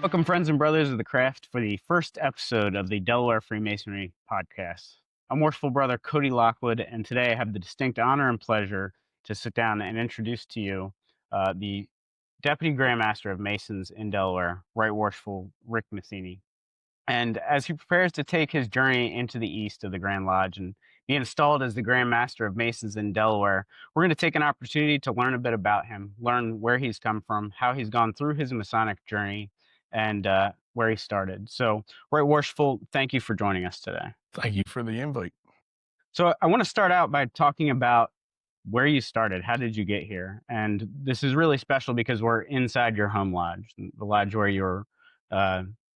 Welcome, friends and brothers of the craft, for the first episode of the Delaware Freemasonry podcast. I'm worshipful brother Cody Lockwood, and today I have the distinct honor and pleasure to sit down and introduce to you the Deputy Grand Master of Masons in Delaware, Right Worshipful Rick McTheny. And as he prepares to take his journey into the east of the Grand Lodge and be installed as the Grand Master of Masons in Delaware, we're going to take an opportunity to learn a bit about him, learn where he's come from, how he's gone through his Masonic journey, and where he started. So, Right Worshipful, thank you for joining us today. Thank you for the invite. So, I want to start out by talking about where you started. How did you get here? And this is really special because we're inside your home lodge, the lodge where you were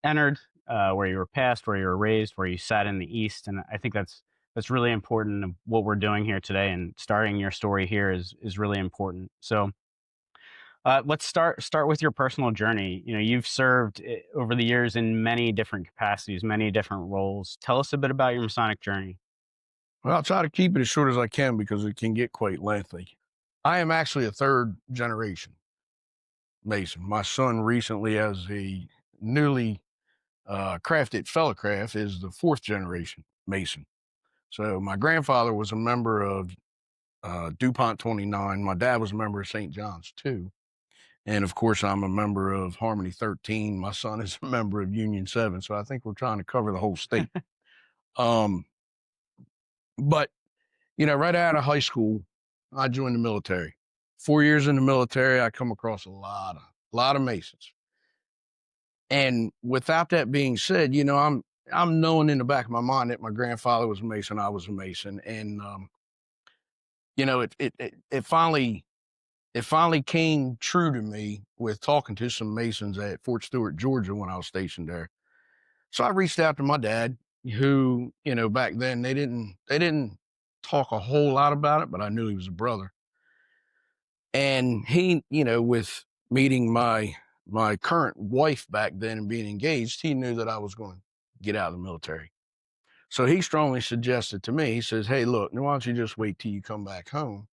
entered, where you were passed, where you were raised, where you sat in the East. And I think that's really important of what we're doing here today. And starting your story here is really important. So let's start with your personal journey. You know, you've served over the years in many different capacities, many different roles. Tell us a bit about your Masonic journey. Well, I'll try to keep it as short as I can because it can get quite lengthy. I am actually a third generation Mason. My son recently, as a newly crafted fellowcraft, is the fourth generation Mason. So my grandfather was a member of DuPont 29. My dad was a member of St. John's too. And of course, I'm a member of Harmony 13. My son is a member of Union 7. So I think we're trying to cover the whole state. But, you know, right out of high school, I joined the military. 4 years in the military, I come across a lot of Masons. And without that being said, you know, I'm knowing in the back of my mind that my grandfather was a Mason, I was a Mason. And, you know, it finally came true to me with talking to some Masons at Fort Stewart, Georgia, when I was stationed there. So I reached out to my dad, who, you know, back then they didn't talk a whole lot about it, but I knew he was a brother. And he, you know, with meeting my current wife back then and being engaged, he knew that I was going to get out of the military. So he strongly suggested to me, he says, hey, look, why don't you just wait till you come back home,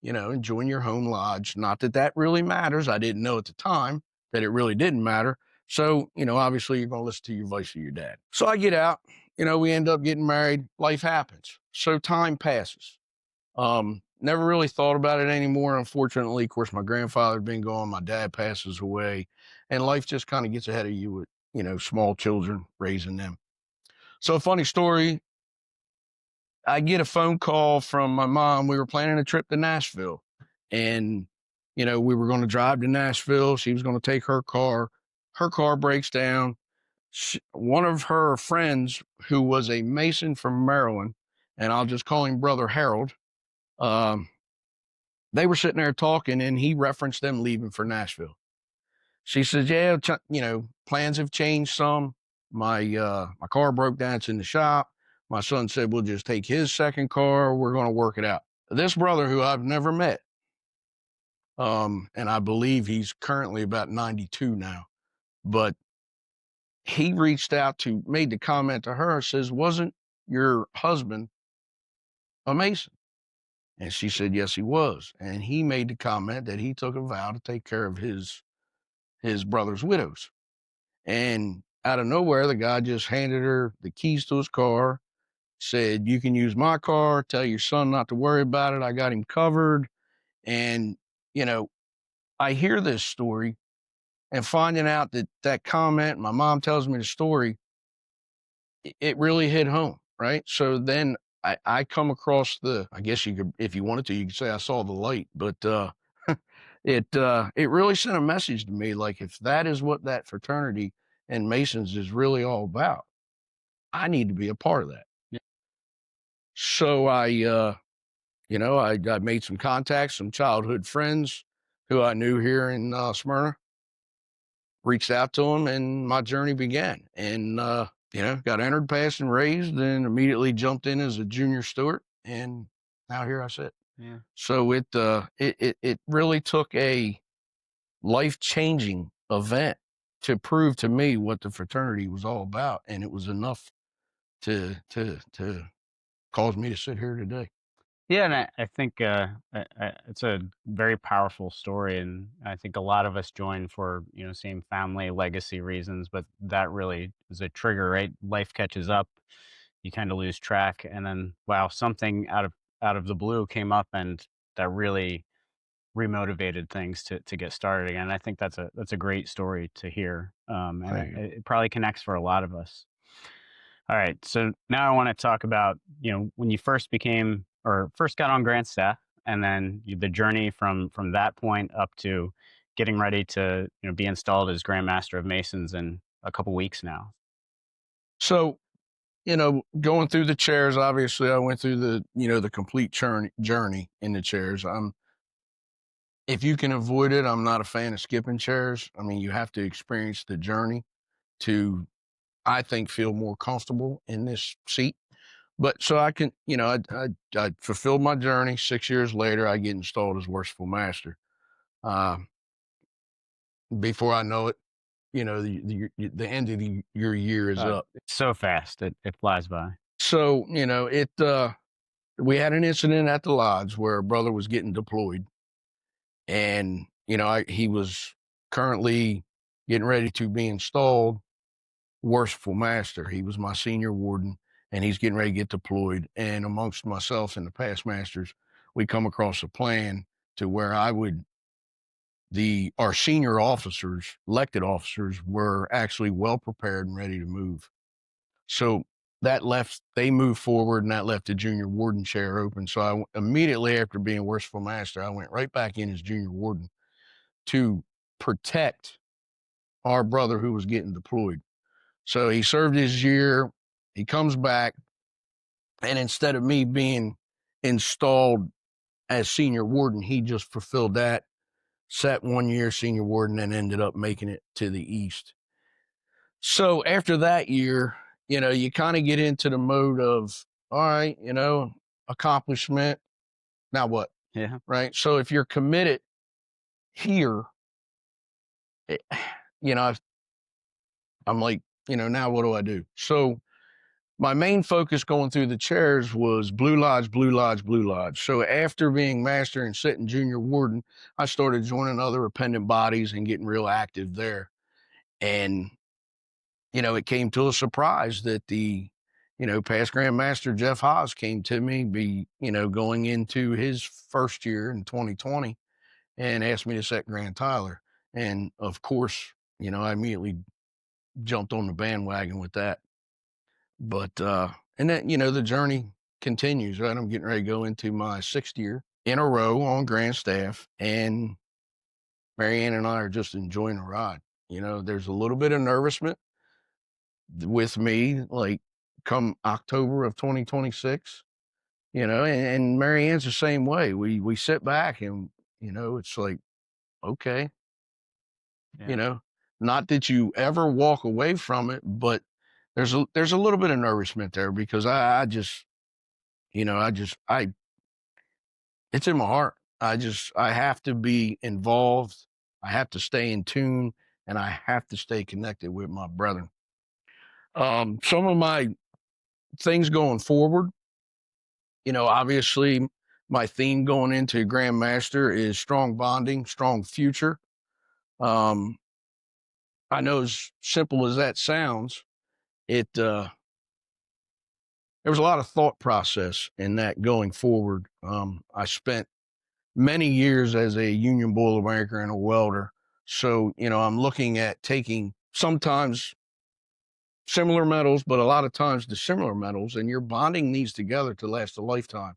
you know, and join your home lodge. Not that that really matters. I didn't know at the time that it really didn't matter. So, you know, obviously you're going to listen to your advice of your dad. So I get out, you know, we end up getting married. Life happens. So time passes. Never really thought about it anymore. Unfortunately, of course, my grandfather had been gone. My dad passes away, and life just kind of gets ahead of you with, you know, small children, raising them. So funny story. I get a phone call from my mom. We were planning a trip to Nashville, and, you know, we were going to drive to Nashville. She was going to take her car. Her car breaks down. One of her friends, who was a Mason from Maryland, and I'll just call him Brother Harold, they were sitting there talking, and he referenced them leaving for Nashville. She says, yeah, you know, plans have changed some. My car broke down. It's in the shop. My son said, we'll just take his second car. We're going to work it out. This brother, who I've never met, and I believe he's currently about 92 now, but he reached out made the comment to her, says, wasn't your husband a Mason? And she said, yes, he was. And he made the comment that he took a vow to take care of his brother's widows. And out of nowhere, the guy just handed her the keys to his car, said, you can use my car, tell your son not to worry about it. I got him covered. And, you know, I hear this story and finding out that comment, my mom tells me the story, it really hit home, right? So then I come across I guess you could, if you wanted to, you could say I saw the light, but it really sent a message to me, like, if that is what that fraternity and Masons is really all about, I need to be a part of that. Yeah. So I made some contacts, some childhood friends who I knew here in Smyrna, reached out to them, and my journey began. And, you know, got entered, passed, and raised, and immediately jumped in as a junior steward. And now here I sit. Yeah. So it really took a life-changing event to prove to me what the fraternity was all about. And it was enough to cause me to sit here today. Yeah, and I think it's a very powerful story, and I think a lot of us join for same family legacy reasons, but that really is a trigger, right? Life catches up, you kind of lose track, and then wow, something out of the blue came up, and that really remotivated things to get started again. I think that's a great story to hear, and Thank you. it probably connects for a lot of us. All right. So now I want to talk about, when you first became or first got on Grant staff, and then the journey from that point up to getting ready to, be installed as Grand Master of Masons in a couple weeks now. So, going through the chairs, obviously I went through the complete journey in the chairs. If you can avoid it, I'm not a fan of skipping chairs. I mean, you have to experience the journey to, I think, feel more comfortable in this seat. But so I can, I fulfilled my journey. 6 years later, I get installed as worshipful master. Uh, Before I know it, the end of your year is up. It's so fast, it flies by. So, we had an incident at the lodge where a brother was getting deployed, and he was currently getting ready to be installed worshipful master. He was my senior warden, and he's getting ready to get deployed. And amongst myself and the past masters, we come across a plan to where our senior officers, elected officers, were actually well prepared and ready to move. So they moved forward, and that left the junior warden chair open. So immediately after being worshipful master, I went right back in as junior warden to protect our brother who was getting deployed. So he served his year, he comes back, and instead of me being installed as senior warden, he just fulfilled that, sat 1 year senior warden, and ended up making it to the East. So after that year, you kind of get into the mode of, all right, accomplishment. Now what? Yeah. Right. So if you're committed here, it, you know, I'm like, now what do I do? So my main focus going through the chairs was Blue Lodge, Blue Lodge, Blue Lodge. So after being master and sitting junior warden, I started joining other appendant bodies and getting real active there. And, it came to a surprise that past Grand Master Jeff Haas came to me, going into his first year in 2020, and asked me to set Grand Tyler. And of course, I immediately jumped on the bandwagon with that. But and then the journey continues, right? I'm getting ready to go into my 6th year in a row on Grand staff, and Marianne and I are just enjoying the ride. There's a little bit of nervousness with me, like come October of 2026. And Marianne's the same way. We sit back and it's like, okay, Yeah. not that you ever walk away from it, but there's a little bit of nourishment there because I just, I it's in my heart. I have to be involved. I have to stay in tune, and I have to stay connected with my brethren. Some of my things going forward, obviously my theme going into Grandmaster is strong bonding, strong future. Um, I know as simple as that sounds, there was a lot of thought process in that going forward. I spent many years as a union boilermaker and a welder. So, I'm looking at taking sometimes similar metals, but a lot of times dissimilar metals, and you're bonding these together to last a lifetime.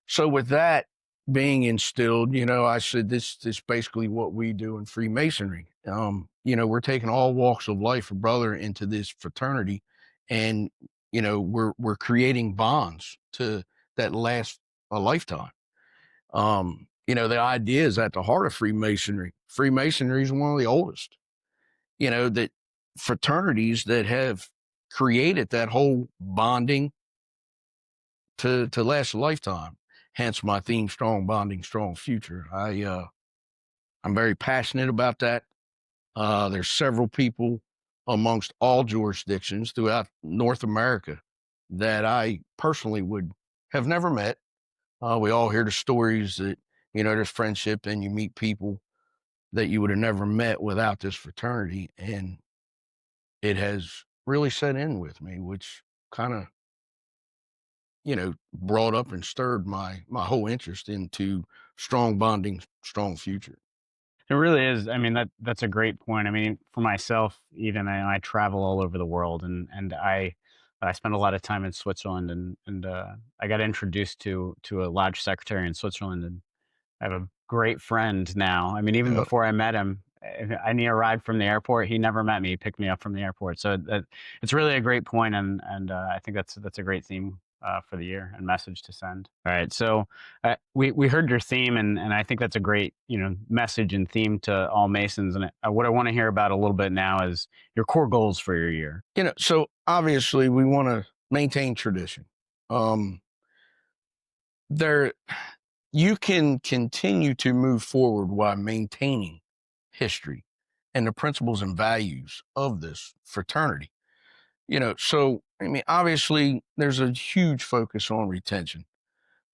So with that being instilled, I said this basically what we do in Freemasonry. We're taking all walks of life, brother, into this fraternity, and we're creating bonds that last a lifetime. The idea is at the heart of Freemasonry. Freemasonry is one of the oldest, that fraternities that have created that whole bonding to last a lifetime. Hence my theme, strong bonding, strong future. I'm very passionate about that. There's several people amongst all jurisdictions throughout North America that I personally would have never met, We all hear the stories that, there's friendship and you meet people that you would have never met without this fraternity. And it has really set in with me, which kind of, brought up and stirred my whole interest into strong bonding, strong future. It really is. I mean, that's a great point. I mean, for myself, even I travel all over the world, and I spend a lot of time in Switzerland, and I got introduced to a lodge secretary in Switzerland, and I have a great friend now. I mean, even Yeah. before I met him, if I need a ride from the airport, he never met me. He picked me up from the airport. So it's really a great point, and I think that's a great theme for the year and message to send. All right, so we heard your theme, and I think that's a great message and theme to all Masons. And what I want to hear about a little bit now is your core goals for your year. So obviously we want to maintain tradition. Um, there, you can continue to move forward while maintaining history and the principles and values of this fraternity. So I mean, obviously there's a huge focus on retention,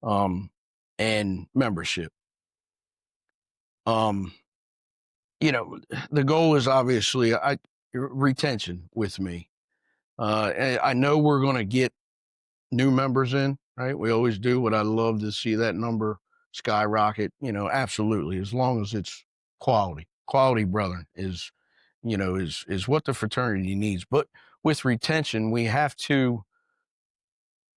um, and membership. Um, the goal is obviously retention with me. I know we're going to get new members in, right? We always do. What I love to see that number skyrocket. Absolutely, as long as it's quality. Quality, brethren, is what the fraternity needs. But with retention, we have to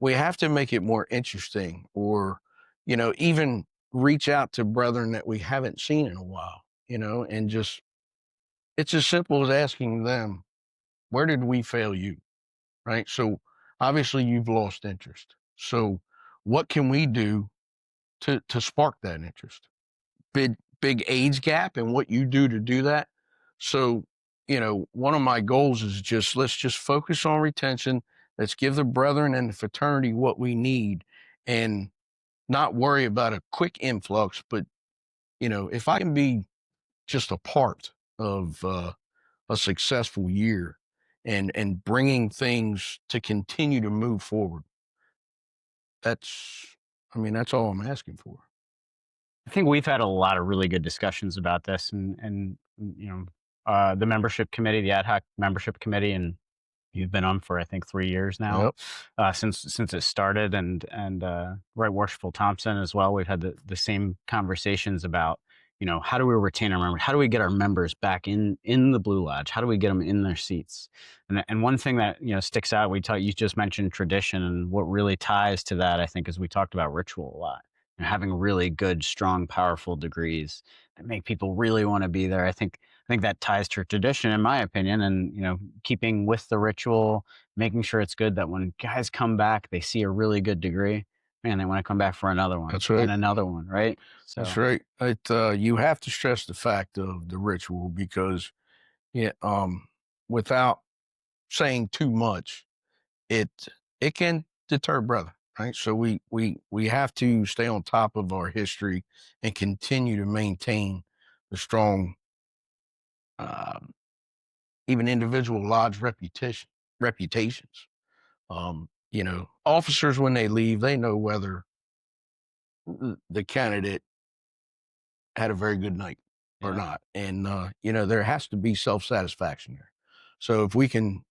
make it more interesting, or even reach out to brethren that we haven't seen in a while. And just it's as simple as asking them, where did we fail you? Right. So obviously you've lost interest. So what can we do to spark that interest? Big age gap and what you do to do that. So, one of my goals is let's just focus on retention. Let's give the brethren and the fraternity what we need and not worry about a quick influx. But, if I can be just a part of a successful year and bringing things to continue to move forward, that's, that's all I'm asking for. I think we've had a lot of really good discussions about this, and the membership committee, the ad hoc membership committee, and you've been on for I think 3 years now, Yep. since it started, and Right Worshipful Thompson as well. We've had the same conversations about how do we retain our members, how do we get our members back in the Blue Lodge, how do we get them in their seats, and one thing that sticks out, you just mentioned tradition, and what really ties to that I think is we talked about ritual a lot. Having really good, strong, powerful degrees that make people really want to be there. I think that ties to tradition, in my opinion, and keeping with the ritual, making sure it's good. That when guys come back, they see a really good degree, man, they want to come back for another one That's and right. another one, right? That's So right. You have to stress the fact of the ritual because, yeah, without saying too much, it it can deter brother, right? So we have to stay on top of our history and continue to maintain the strong, um, even individual lodge reputations. Officers when they leave, they know whether the candidate had a very good night or yeah, not. And, there has to be self satisfaction there. So if we can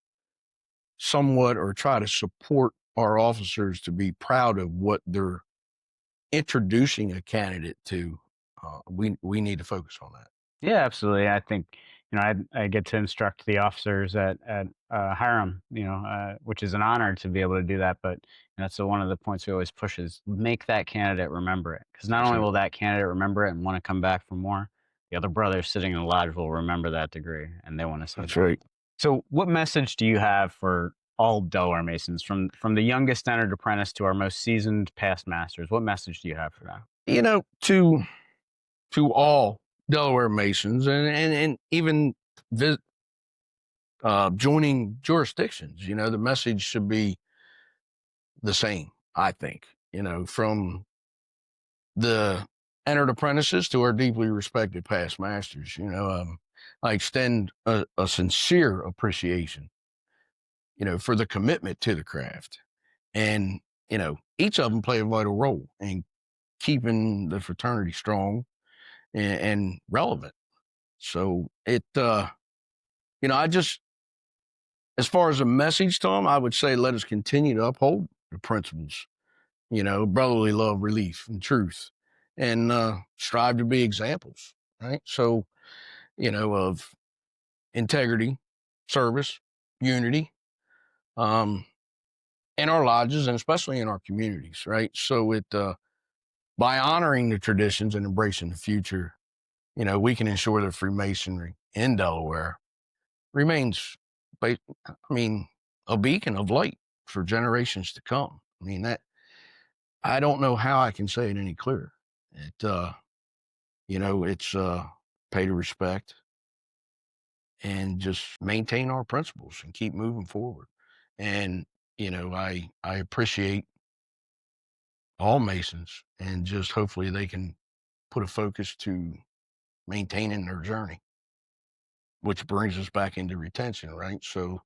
somewhat or try to support our officers to be proud of what they're introducing a candidate to, we need to focus on that. yeah, absolutely. I think I get to instruct the officers at Hiram, which is an honor to be able to do that. But that's one of the points we always push is make that candidate remember it, because not That's only right. will that candidate remember it and want to come back for more, the other brothers sitting in the lodge will remember that degree and they want to say That's thank right. you. So, what message do you have for all Delaware Masons, from the youngest entered apprentice to our most seasoned past masters? What message do you have for them? To all Delaware Masons and even vis- joining jurisdictions, the message should be the same, I think, from the entered apprentices to our deeply respected past masters. I extend a sincere appreciation, for the commitment to the craft. And, each of them play a vital role in keeping the fraternity strong and relevant. So I just, as far as a message to them, I would say let us continue to uphold the principles, brotherly love, relief, and truth, and strive to be examples, right? So, of integrity, service, unity, in our lodges and especially in our communities, right? So by honoring the traditions and embracing the future, we can ensure that Freemasonry in Delaware remains, I mean, a beacon of light for generations to come. I mean, that I don't know how I can say it any clearer. It's pay to respect and just maintain our principles and keep moving forward. And, I appreciate all Masons and just hopefully they can put a focus to maintaining their journey, which brings us back into retention, right? So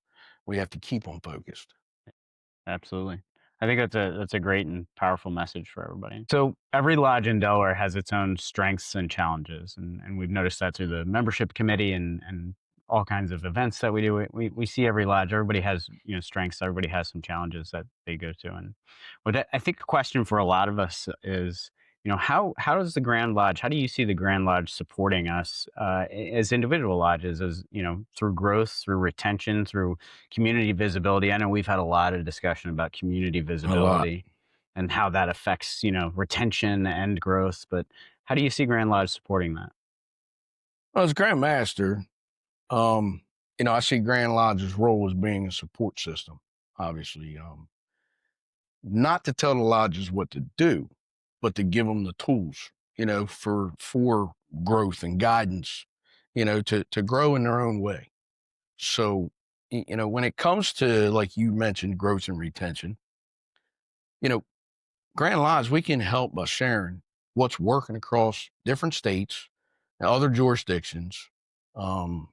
we have to keep them focused. Absolutely. I think that's a great and powerful message for everybody. So every lodge in Delaware has its own strengths and challenges, and we've noticed that through the membership committee and all kinds of events that we do. We see every lodge. Everybody has strengths. Everybody has some challenges that they go to, and I think a question for a lot of us is how does the Grand Lodge, how do you see the Grand Lodge supporting us as individual lodges, as through growth, through retention, through community visibility? I know we've had a lot of discussion about community A lot. visibility and how that affects retention and growth, but how do you see Grand Lodge supporting that? Well, as Grand Master, I see Grand Lodge's role as being a support system, obviously. Not to tell the lodges what to do, but to give them the tools, for growth and guidance, to grow in their own way. So, when it comes to, like you mentioned, growth and retention, you know, Grand Lodge, we can help by sharing what's working across different states and other jurisdictions, um,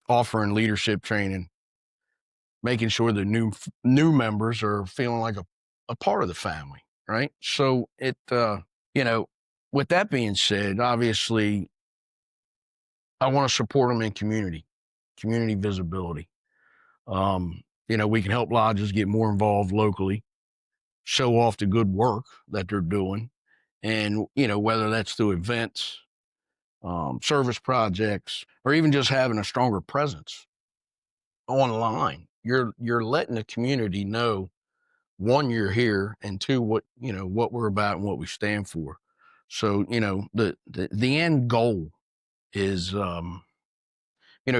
offering leadership training, making sure the new members are feeling like a part of the family, right? So you know, with that being said, obviously, I want to support them in community visibility. We can help lodges get more involved locally, show off the good work that they're doing, and whether that's through events, service projects, or even just having a stronger presence online. You're letting the community know, one, you're here, and two, what we're about and what we stand for. So the end goal is to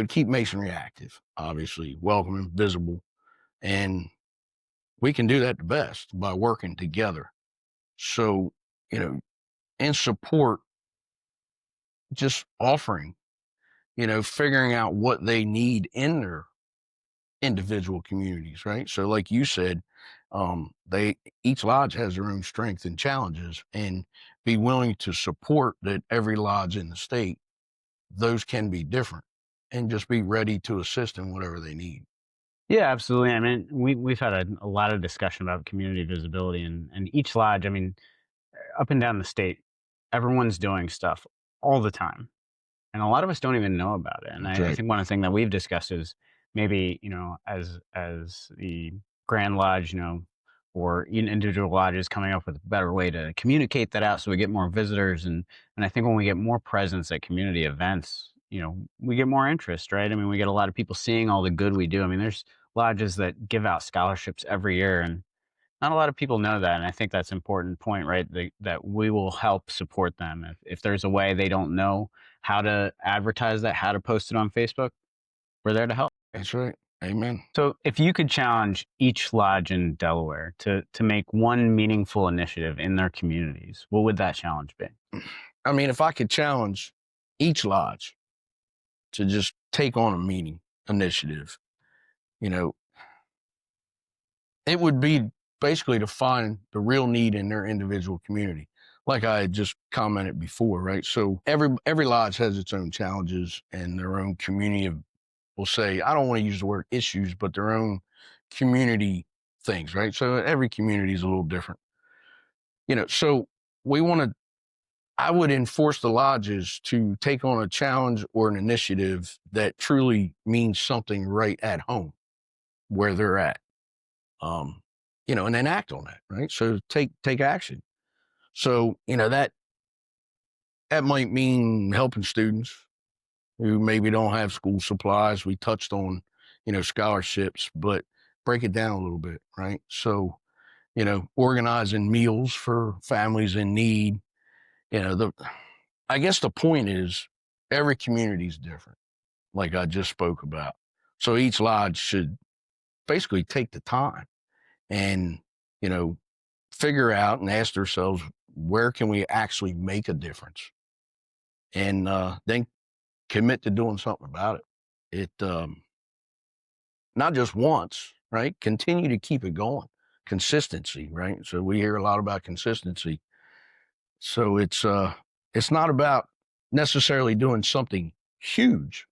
keep masonry active, obviously welcoming, visible, and we can do that the best by working together. So in support, just offering, figuring out what they need in their individual communities, right? So like you said, they each lodge has their own strengths and challenges, and be willing to support that every lodge in the state, those can be different, and just be ready to assist in whatever they need. Yeah, absolutely. I mean, we've had a lot of discussion about community visibility, and each lodge. I mean, up and down the state, everyone's doing stuff all the time. And a lot of us don't even know about it. And That's I right. think one of the things that we've discussed is maybe, as the Grand Lodge, or individual lodges coming up with a better way to communicate that out so we get more visitors. And I think when we get more presence at community events, we get more interest, right? I mean, we get a lot of people seeing all the good we do. I mean, there's lodges that give out scholarships every year, and not a lot of people know that, and I think that's an important point, right? That we will help support them. If there's a way they don't know how to advertise that, how to post it on Facebook, we're there to help. That's right. Amen. So if you could challenge each lodge in Delaware to make one meaningful initiative in their communities, what would that challenge be? I mean, if I could challenge each lodge to just take on a meeting initiative, you know, it would be basically to find the real need in their individual community. Like I had just commented before, right? So every lodge has its own challenges and their own community of, we'll say, I don't want to use the word issues, but their own community things, right? So every community is a little different. So I would enforce the lodges to take on a challenge or an initiative that truly means something right at home where they're at. And then act on that, right? So take action. So, that might mean helping students who maybe don't have school supplies. We touched on, scholarships, but break it down a little bit, right? So, organizing meals for families in need. I guess the point is every community is different, like I just spoke about. So each lodge should basically take the time and, figure out and ask themselves, where can we actually make a difference? And then commit to doing something about it. Not just once, right? Continue to keep it going. Consistency, right? So we hear a lot about consistency. So it's not about necessarily doing something huge,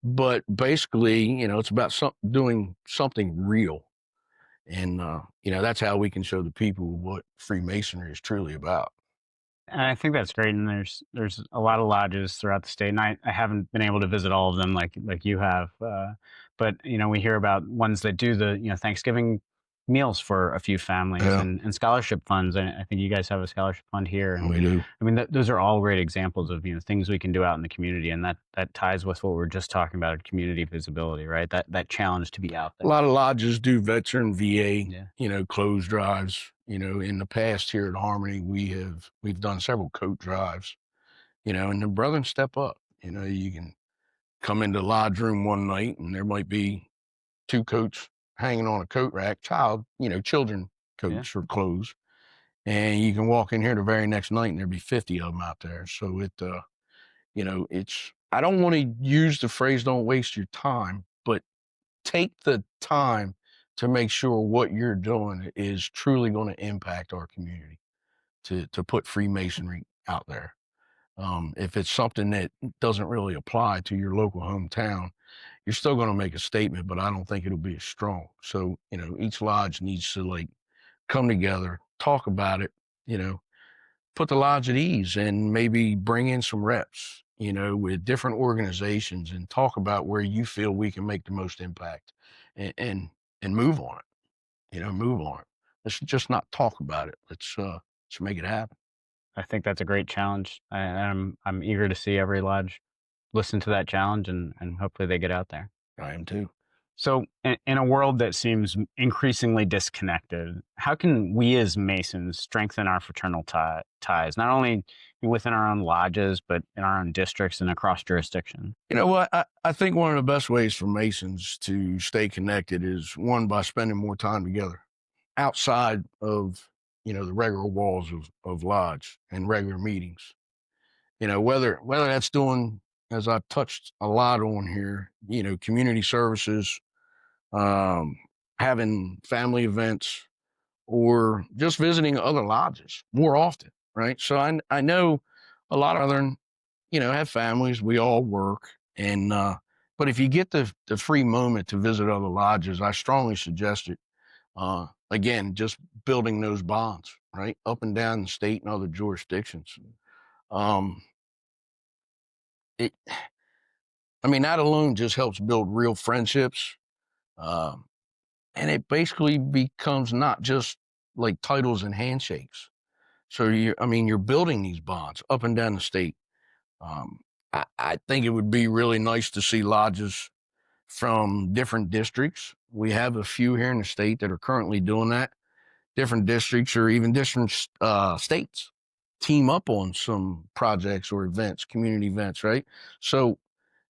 but basically, it's about doing something real. And that's how we can show the people what Freemasonry is truly about. And I think that's great. And there's a lot of lodges throughout the state, and I haven't been able to visit all of them like you have. But we hear about ones that do the Thanksgiving meals for a few families, Yeah, and scholarship funds. And I think you guys have a scholarship fund here. And we do. I mean, those are all great examples of things we can do out in the community, and that ties with what we are just talking about, community visibility, right? That challenge to be out A there. lot of lodges do veteran VA, Yeah. clothes drives. In the past here at Harmony, we've done several coat drives, and the brethren step up. You can come into the lodge room one night and there might be 2 coats hanging on a coat rack, children Yeah. coats or clothes. And you can walk in here the very next night and there'd be 50 of them out there. So I don't want to use the phrase don't waste your time, but take the time to make sure what you're doing is truly going to impact our community, to put Freemasonry out there. If it's something that doesn't really apply to your local hometown, you're still going to make a statement, but I don't think it'll be as strong. So, each lodge needs to come together, talk about it, put the lodge at ease and maybe bring in some reps, with different organizations and talk about where you feel we can make the most impact and move on it, move on it. Let's just not talk about it. Let's make it happen. I think that's a great challenge. I'm eager to see every lodge listen to that challenge, and hopefully they get out there. I am too. So, in a world that seems increasingly disconnected, how can we as Masons strengthen our fraternal ties, not only within our own lodges, but in our own districts and across jurisdiction? You know what? I think one of the best ways for Masons to stay connected is, one, by spending more time together outside of, the regular walls of lodge and regular meetings. Whether that's doing, as I've touched a lot on here, community services, having family events, or just visiting other lodges more often, right? So I know a lot of them, have families. We all work, and but if you get the free moment to visit other lodges, I strongly suggest it. Again, just building those bonds, right, up and down the state and other jurisdictions. Um, it, that alone just helps build real friendships. Um, and it basically becomes not just like titles and handshakes. So you're building these bonds up and down the state. I think it would be really nice to see lodges from different districts. We have a few here in the state that are currently doing that. Different districts or even different states team up on some projects or events, community events, right? So,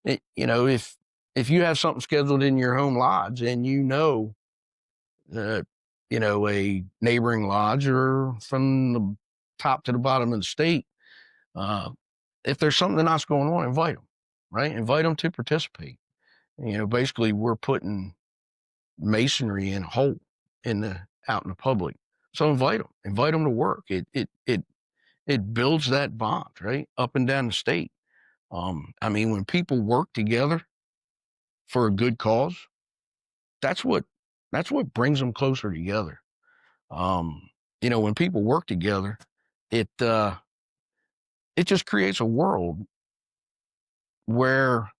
if you have something scheduled in your home lodge and uh, a neighboring lodge or from the top to the bottom of the state, if there's something else going on, invite them, right? Invite them to participate. Basically, we're putting masonry in whole out in the public. So invite them to work. It builds that bond, right, up and down the state. When people work together for a good cause, that's what brings them closer together. When people work together, it just creates a world where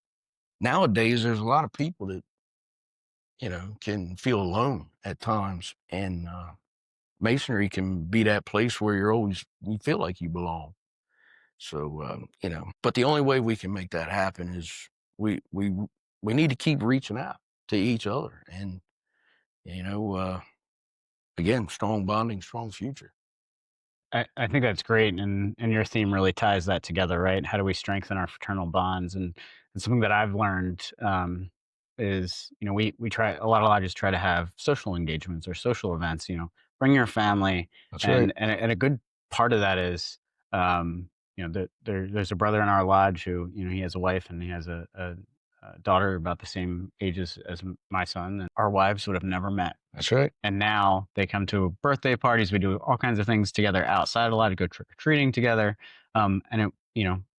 nowadays there's a lot of people that, can feel alone at times. And Masonry can be that place where you feel like you belong. So, but the only way we can make that happen is we, we, we need to keep reaching out to each other. And, again, strong bonding, strong future. I think that's great, and your theme really ties that together, right? How do we strengthen our fraternal bonds? And something that I've learned is, we try, a lot of lodges try to have social engagements or social events. Bring your family, That's right. and a good part of that is, there's a brother in our lodge who, he has a wife and he has a daughter about the same age as my son, and our wives would have never met. That's right. And now they come to birthday parties. We do all kinds of things together outside a lot, to go trick or treating together. And it,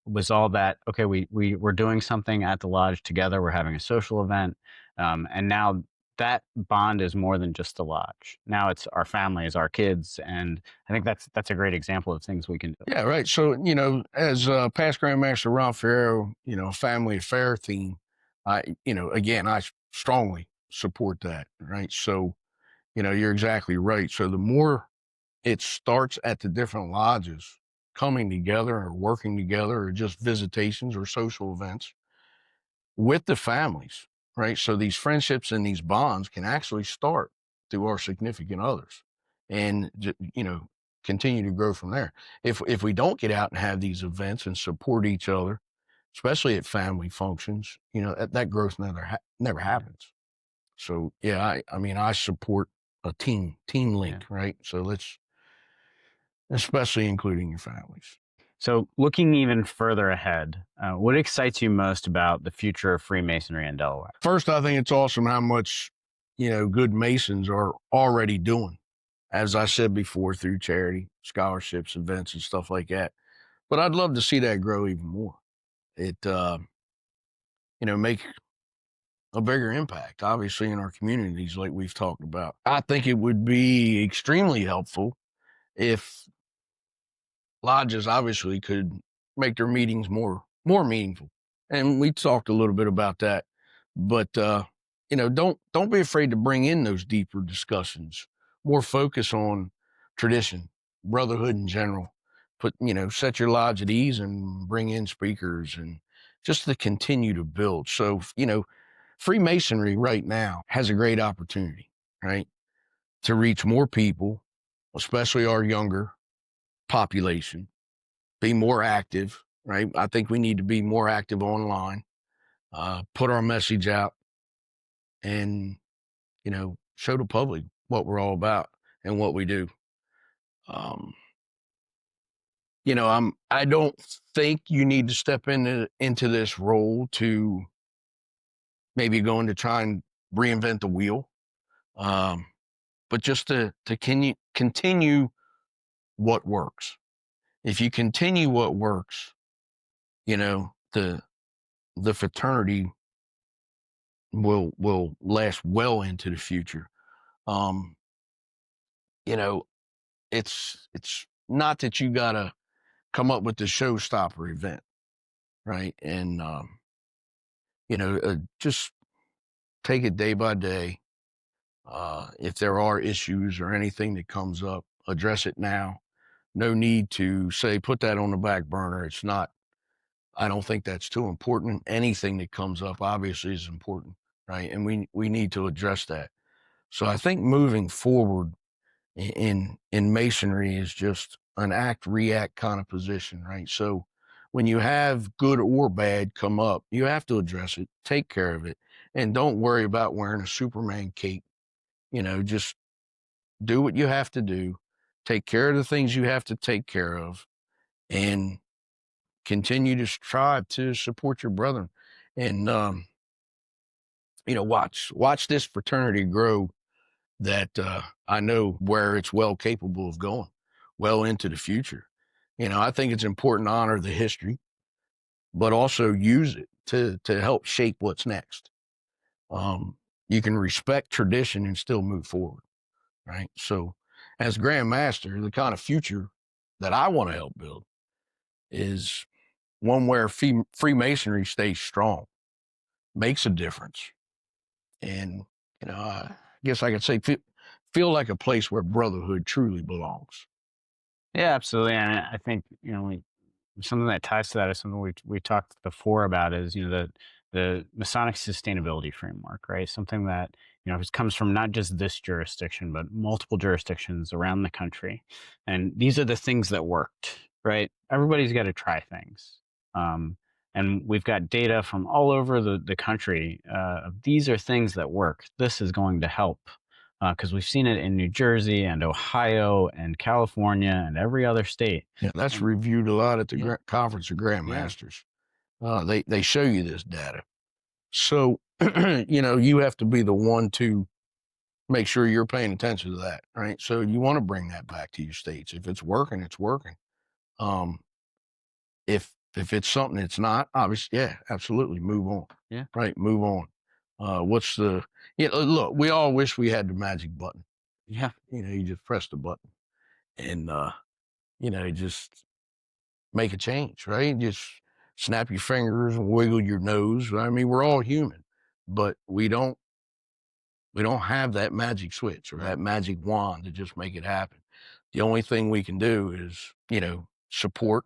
was all that, okay, we're doing something at the lodge together. We're having a social event. And now that bond is more than just the lodge. Now it's our families, our kids. And I think that's a great example of things we can do. Yeah, right. So, as past Grandmaster Ron Ferrero, family affair theme, again, I strongly support that, right? So, you're exactly right. So the more it starts at the different lodges coming together or working together or just visitations or social events with the families, right? So these friendships and these bonds can actually start through our significant others and, continue to grow from there. If we don't get out and have these events and support each other, especially at family functions, that growth never happens. So yeah, I mean, I support a team link, Yeah. right? So let's, especially including your families. So, looking even further ahead, what excites you most about the future of Freemasonry in Delaware? First, I think it's awesome how much, good Masons are already doing, as I said before, through charity, scholarships, events, and stuff like that. But I'd love to see that grow even more. It, make a bigger impact, obviously, in our communities, like we've talked about. I think it would be extremely helpful if lodges obviously could make their meetings more meaningful. And we talked a little bit about that. But don't be afraid to bring in those deeper discussions. More focus on tradition, brotherhood in general. Set your lodge at ease and bring in speakers and just to continue to build. So, Freemasonry right now has a great opportunity, right? To reach more people, especially our younger population, be more active, right? I think we need to be more active online, put our message out, and show the public what we're all about and what we do. Um, I don't think you need to step into this role to maybe going to try and reinvent the wheel, but just to continue what works. If you continue what works, the fraternity will last well into the future. Um, you know, it's not that you gotta come up with the showstopper event, right? And just take it day by day. If there are issues or anything that comes up, address it now. No need to say put that on the back burner. It's not. I don't think that's too important. Anything that comes up obviously is important, right? And we need to address that. So I think moving forward in masonry is just an act react kind of position, right? So when you have good or bad come up, you have to address it, take care of it, and don't worry about wearing a Superman cape. Just do what you have to do, take care of the things you have to take care of, and continue to strive to support your brethren. And watch this fraternity grow that I know where it's well capable of going, well into the future. I think it's important to honor the history, but also use it to help shape what's next. You can respect tradition and still move forward, right? So, as Grand Master, the kind of future that I want to help build is one where Freemasonry stays strong, makes a difference. And, I guess I could say feel like a place where brotherhood truly belongs. Yeah, absolutely. And I think, something that ties to that is something we talked before about is, the Masonic sustainability framework, right? Something that, it comes from not just this jurisdiction, but multiple jurisdictions around the country. And these are the things that worked, right? Everybody's got to try things. Um, and we've got data from all over the country. These are things that work. This is going to help because we've seen it in New Jersey and Ohio and California and every other state. Yeah, that's And reviewed a lot at the yeah, Conference of yeah, Grandmasters. They show you this data. So, you have to be the one to make sure you're paying attention to that, right? So you want to bring that back to your states. If it's working, it's working. Um, if it's something it's not, obviously, yeah, absolutely, move on. yeah, Right, move on. What's the look, we all wish we had the magic button. yeah. You just press the button and just make a change, right? Just snap your fingers and wiggle your nose. I mean, we're all human, but we don't have that magic switch or that magic wand to just make it happen. The only thing we can do is, support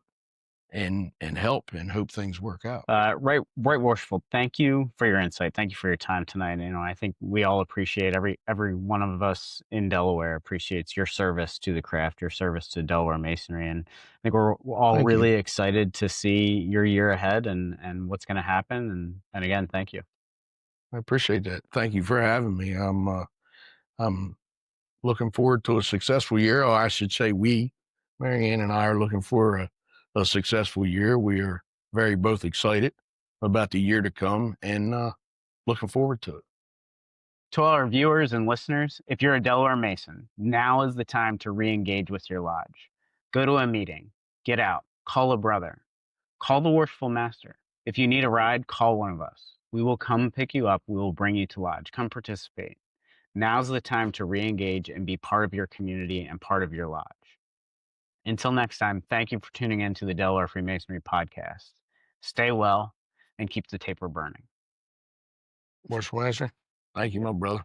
and help and hope things work out. Right, worshipful. Thank you for your insight. Thank you for your time tonight. I think we all appreciate every one of us in Delaware appreciates your service to the craft, your service to Delaware Masonry, and I think we're all Thank you. really excited to see your year ahead and what's going to happen. And again, thank you. I appreciate that. Thank you for having me. I'm looking forward to a successful year. Or I should say Marianne and I are looking for a successful year. We are very both excited about the year to come and looking forward to it. To all our viewers and listeners, if you're a Delaware Mason, now is the time to re-engage with your lodge. Go to a meeting, get out, call a brother, call the worshipful master. If you need a ride, call one of us. We will come pick you up. We will bring you to lodge. Come participate. Now's the time to re-engage and be part of your community and part of your lodge. Until next time, thank you for tuning in to the Delaware Freemasonry podcast. Stay well and keep the taper burning. Worshipful answer. Thank you, my brother.